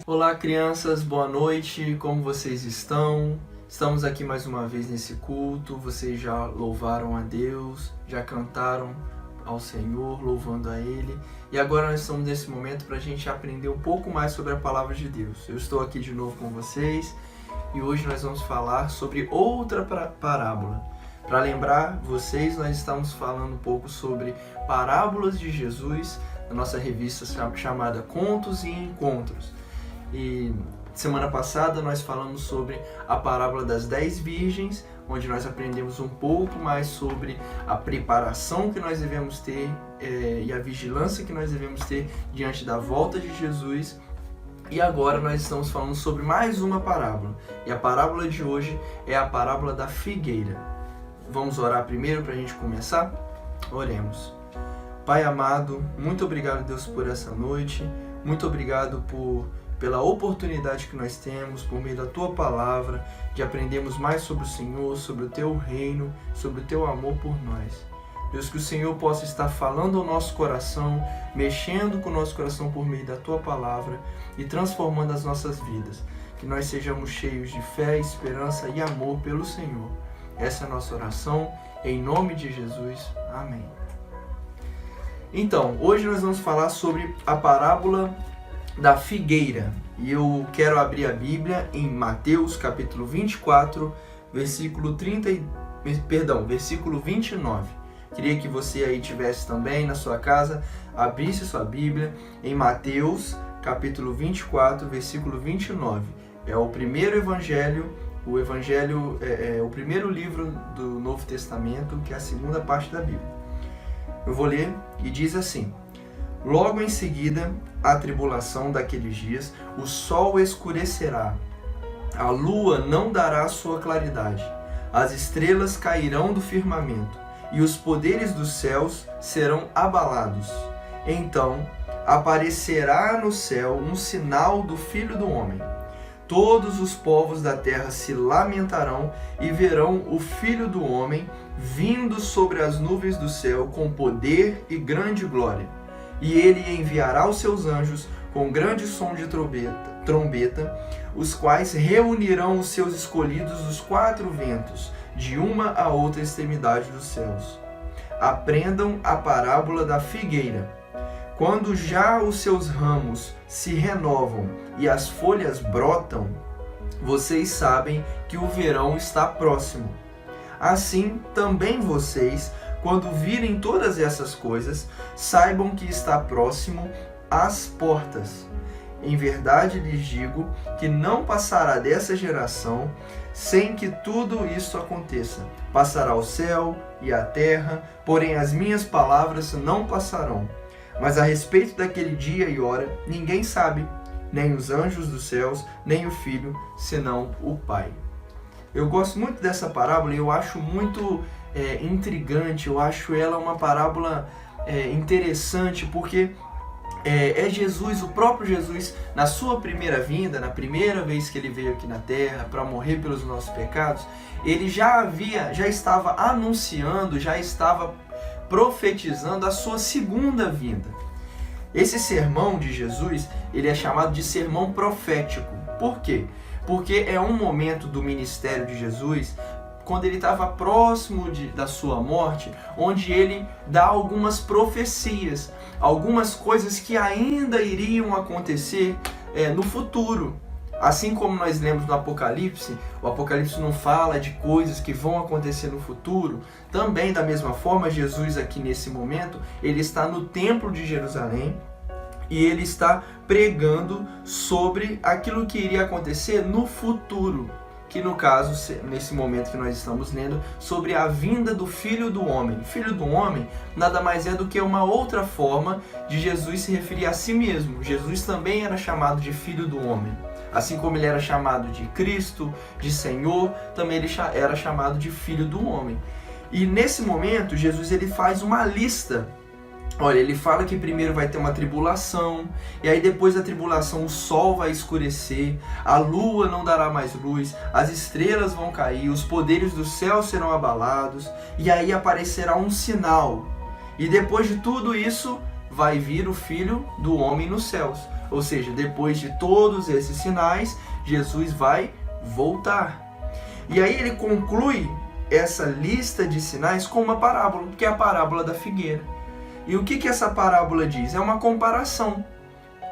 Olá crianças, boa noite, como vocês estão? Estamos aqui mais uma vez nesse culto, vocês já louvaram a Deus, já cantaram ao Senhor, louvando a Ele. E agora nós estamos nesse momento para a gente aprender um pouco mais sobre a Palavra de Deus. Eu estou aqui de novo com vocês e hoje nós vamos falar sobre outra parábola. Para lembrar vocês, nós estamos falando um pouco sobre parábolas de Jesus, na nossa revista chamada Contos e Encontros. E semana passada nós falamos sobre a parábola das 10 virgens, onde nós aprendemos um pouco mais sobre a preparação que nós devemos ter e a vigilância que nós devemos ter diante da volta de Jesus. E agora nós estamos falando sobre mais uma parábola. E a parábola de hoje é a parábola da figueira. Vamos orar primeiro para a gente começar? Oremos. Pai amado, muito obrigado, Deus, por essa noite. Muito obrigado pela oportunidade que nós temos, por meio da Tua Palavra, de aprendermos mais sobre o Senhor, sobre o Teu reino, sobre o Teu amor por nós. Deus, que o Senhor possa estar falando ao nosso coração, mexendo com o nosso coração por meio da Tua Palavra e transformando as nossas vidas. Que nós sejamos cheios de fé, esperança e amor pelo Senhor. Essa é a nossa oração, em nome de Jesus. Amém. Então, hoje nós vamos falar sobre a parábola da figueira. E eu quero abrir a Bíblia em Mateus capítulo 24, versículo 29. Queria que você aí tivesse também na sua casa, abrisse sua Bíblia em Mateus capítulo 24, versículo 29. É o primeiro evangelho, o primeiro livro do Novo Testamento, que é a segunda parte da Bíblia. Eu vou ler e diz assim: Logo em seguida, a tribulação daqueles dias, o sol escurecerá, a lua não dará sua claridade, as estrelas cairão do firmamento, e os poderes dos céus serão abalados. Então, aparecerá no céu um sinal do Filho do Homem. Todos os povos da terra se lamentarão e verão o Filho do Homem vindo sobre as nuvens do céu com poder e grande glória. E ele enviará os seus anjos com grande som de trombeta, os quais reunirão os seus escolhidos dos quatro ventos, de uma a outra extremidade dos céus. Aprendam a parábola da figueira. Quando já os seus ramos se renovam e as folhas brotam, vocês sabem que o verão está próximo. Assim, também vocês, quando virem todas essas coisas, saibam que está próximo às portas. Em verdade lhes digo que não passará dessa geração sem que tudo isso aconteça. Passará o céu e a terra, porém as minhas palavras não passarão. Mas a respeito daquele dia e hora, ninguém sabe, nem os anjos dos céus, nem o Filho, senão o Pai. Eu gosto muito dessa parábola e eu acho muito intrigante, eu acho ela uma parábola interessante, porque é Jesus, o próprio Jesus, na sua primeira vinda, na primeira vez que ele veio aqui na terra para morrer pelos nossos pecados, ele já estava anunciando, já estava profetizando a sua segunda vinda. Esse sermão de Jesus, ele é chamado de sermão profético. Por quê? Porque é um momento do ministério de Jesus, quando ele estava próximo da sua morte, onde ele dá algumas profecias, algumas coisas que ainda iriam acontecer no futuro. Assim como nós lemos no Apocalipse, o Apocalipse não fala de coisas que vão acontecer no futuro. Também, da mesma forma, Jesus aqui nesse momento, ele está no Templo de Jerusalém e ele está pregando sobre aquilo que iria acontecer no futuro. Que no caso, nesse momento que nós estamos lendo, sobre a vinda do Filho do Homem. Filho do Homem nada mais é do que uma outra forma de Jesus se referir a si mesmo. Jesus também era chamado de Filho do Homem. Assim como ele era chamado de Cristo, de Senhor, também ele era chamado de Filho do Homem. E nesse momento, Jesus ele faz uma lista. Olha, ele fala que primeiro vai ter uma tribulação, e aí depois da tribulação o sol vai escurecer, a lua não dará mais luz, as estrelas vão cair, os poderes do céu serão abalados, e aí aparecerá um sinal. E depois de tudo isso, vai vir o Filho do Homem nos céus. Ou seja, depois de todos esses sinais, Jesus vai voltar. E aí ele conclui essa lista de sinais com uma parábola, que é a parábola da figueira. E o que essa parábola diz? É uma comparação.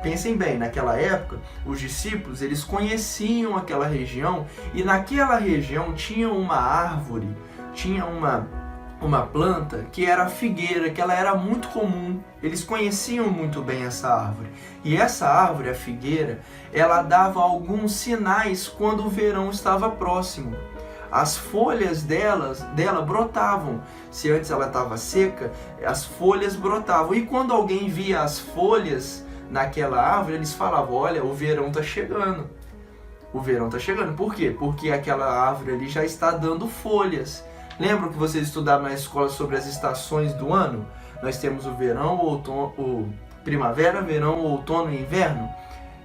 Pensem bem, naquela época, os discípulos, eles conheciam aquela região, e naquela região tinha uma árvore, tinha uma planta que era a figueira, que ela era muito comum. Eles conheciam muito bem essa árvore. E essa árvore, a figueira, ela dava alguns sinais quando o verão estava próximo. As folhas dela brotavam. Se antes ela estava seca, as folhas brotavam. E quando alguém via as folhas naquela árvore, eles falavam: olha, o verão está chegando. O verão está chegando. Por quê? Porque aquela árvore ali já está dando folhas. Lembram que vocês estudaram na escola sobre as estações do ano? Nós temos o verão, o outono, primavera, verão, outono e inverno.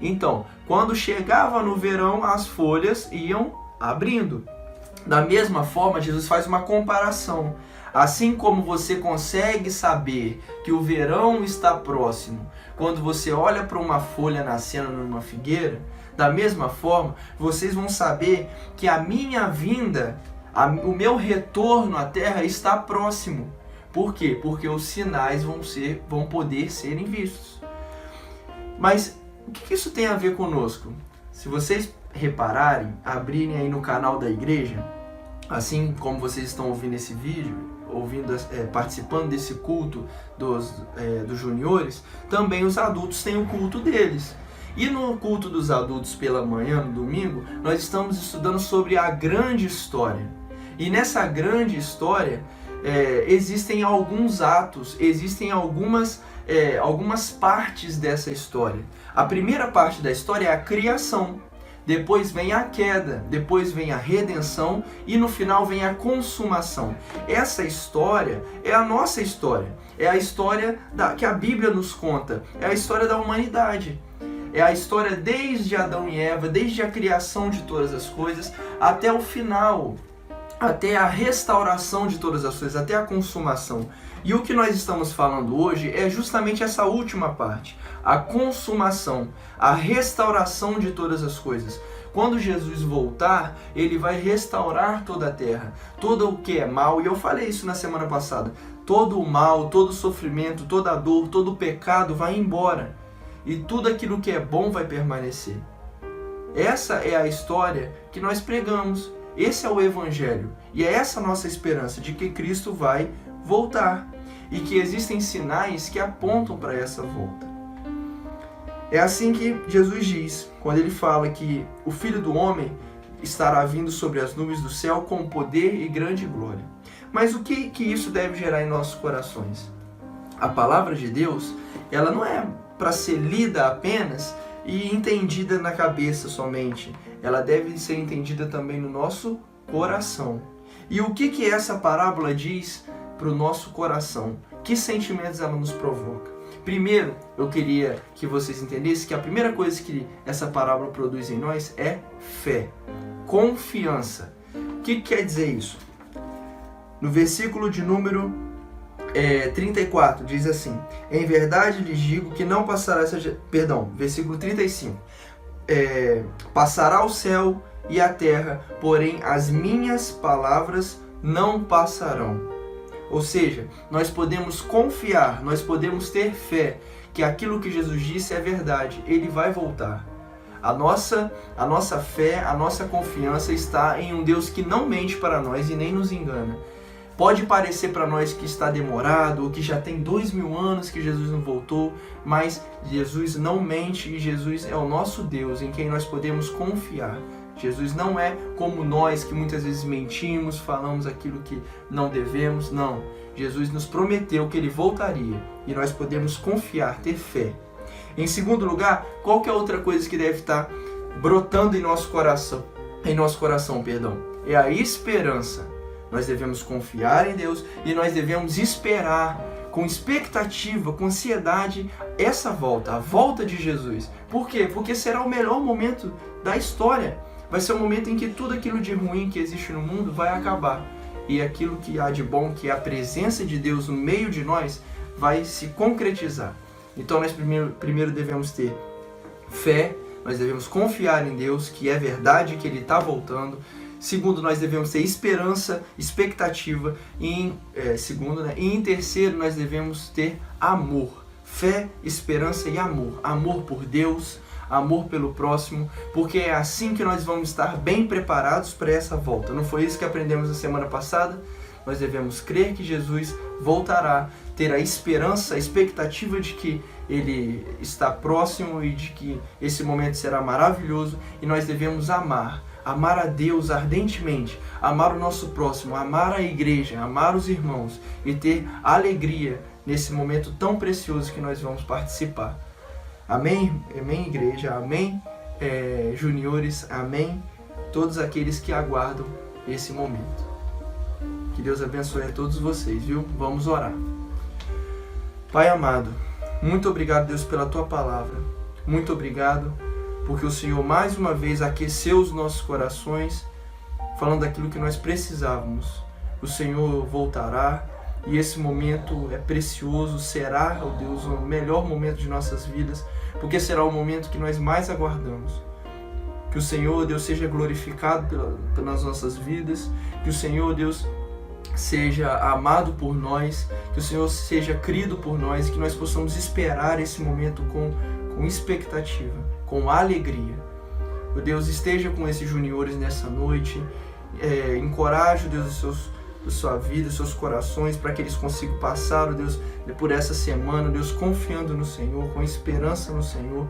Então, quando chegava no verão, as folhas iam abrindo. Da mesma forma, Jesus faz uma comparação. Assim como você consegue saber que o verão está próximo quando você olha para uma folha nascendo numa figueira, da mesma forma, vocês vão saber que a minha vinda, o meu retorno à terra está próximo. Por quê? Porque os sinais vão poder serem vistos. Mas o que isso tem a ver conosco? Se vocês repararem, abrirem aí no canal da igreja, assim como vocês estão ouvindo esse vídeo, participando desse culto dos juniores, também os adultos têm o culto deles. E no culto dos adultos pela manhã, no domingo, nós estamos estudando sobre a grande história. E nessa grande história, existem alguns atos, existem algumas partes dessa história. A primeira parte da história é a criação. Depois vem a queda, depois vem a redenção e no final vem a consumação. Essa história é a nossa história, é a história que a Bíblia nos conta, é a história da humanidade. É a história desde Adão e Eva, desde a criação de todas as coisas até o final, até a restauração de todas as coisas, até a consumação. E o que nós estamos falando hoje é justamente essa última parte, a consumação, a restauração de todas as coisas. Quando Jesus voltar, ele vai restaurar toda a terra, todo o que é mal, e eu falei isso na semana passada, todo o mal, todo o sofrimento, toda a dor, todo o pecado vai embora, e tudo aquilo que é bom vai permanecer. Essa é a história que nós pregamos, esse é o Evangelho, e é essa a nossa esperança de que Cristo vai voltar, e que existem sinais que apontam para essa volta. É assim que Jesus diz, quando ele fala que o Filho do Homem estará vindo sobre as nuvens do céu com poder e grande glória. Mas o que isso deve gerar em nossos corações? A palavra de Deus, ela não é para ser lida apenas e entendida na cabeça somente. Ela deve ser entendida também no nosso coração. E o que essa parábola diz para o nosso coração? Que sentimentos ela nos provoca? Primeiro, eu queria que vocês entendessem que a primeira coisa que essa parábola produz em nós é fé, confiança. O que quer dizer isso? No versículo de número 34, diz assim: em verdade lhes digo que não passará versículo 35. Passará o céu e a terra, porém as minhas palavras não passarão. Ou seja, nós podemos confiar, nós podemos ter fé que aquilo que Jesus disse é verdade, ele vai voltar. A nossa fé, a nossa confiança está em um Deus que não mente para nós e nem nos engana. Pode parecer para nós que está demorado, ou que já tem 2000 anos que Jesus não voltou, mas Jesus não mente e Jesus é o nosso Deus em quem nós podemos confiar. Jesus não é como nós que muitas vezes mentimos, falamos aquilo que não devemos, não. Jesus nos prometeu que ele voltaria e nós podemos confiar, ter fé. Em segundo lugar, qual que é outra coisa que deve estar brotando em nosso coração? É a esperança. Nós devemos confiar em Deus e nós devemos esperar com expectativa, com ansiedade, essa volta, a volta de Jesus. Por quê? Porque será o melhor momento da história. Vai ser o momento em que tudo aquilo de ruim que existe no mundo vai acabar. E aquilo que há de bom, que é a presença de Deus no meio de nós, vai se concretizar. Então nós primeiro devemos ter fé, nós devemos confiar em Deus, que é verdade, que ele está voltando. Segundo, nós devemos ter esperança, expectativa. E em terceiro, nós devemos ter amor. Fé, esperança e amor. Amor por Deus, amor pelo próximo, porque é assim que nós vamos estar bem preparados para essa volta. Não foi isso que aprendemos na semana passada? Nós devemos crer que Jesus voltará, ter a esperança, a expectativa de que ele está próximo e de que esse momento será maravilhoso, e nós devemos amar a Deus ardentemente, amar o nosso próximo, amar a igreja, amar os irmãos e ter alegria nesse momento tão precioso que nós vamos participar. Amém? Amém, igreja? Amém, juniores? Amém? Todos aqueles que aguardam esse momento. Que Deus abençoe a todos vocês, viu? Vamos orar. Pai amado, muito obrigado, Deus, pela Tua palavra. Muito obrigado porque o Senhor mais uma vez aqueceu os nossos corações, falando daquilo que nós precisávamos. O Senhor voltará e esse momento é precioso, será, ó Deus, o melhor momento de nossas vidas, porque será o momento que nós mais aguardamos. Que o Senhor, Deus, seja glorificado pelas nossas vidas, que o Senhor, Deus, seja amado por nós, que o Senhor seja crido por nós, que nós possamos esperar esse momento com expectativa, com alegria. O Deus esteja com esses juniores nessa noite, encoraje, Deus, sua vida, seus corações, para que eles consigam passar, Deus, por essa semana, Deus, confiando no Senhor, com esperança no Senhor,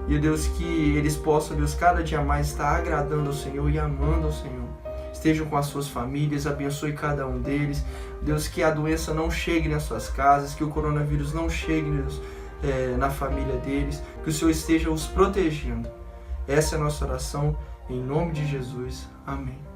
e Deus, que eles possam, Deus, cada dia mais estar agradando ao Senhor e amando ao Senhor. Estejam com as suas famílias, abençoe cada um deles. Deus, que a doença não chegue nas suas casas, que o coronavírus não chegue, Deus, na família deles, que o Senhor esteja os protegendo. Essa é a nossa oração, em nome de Jesus. Amém.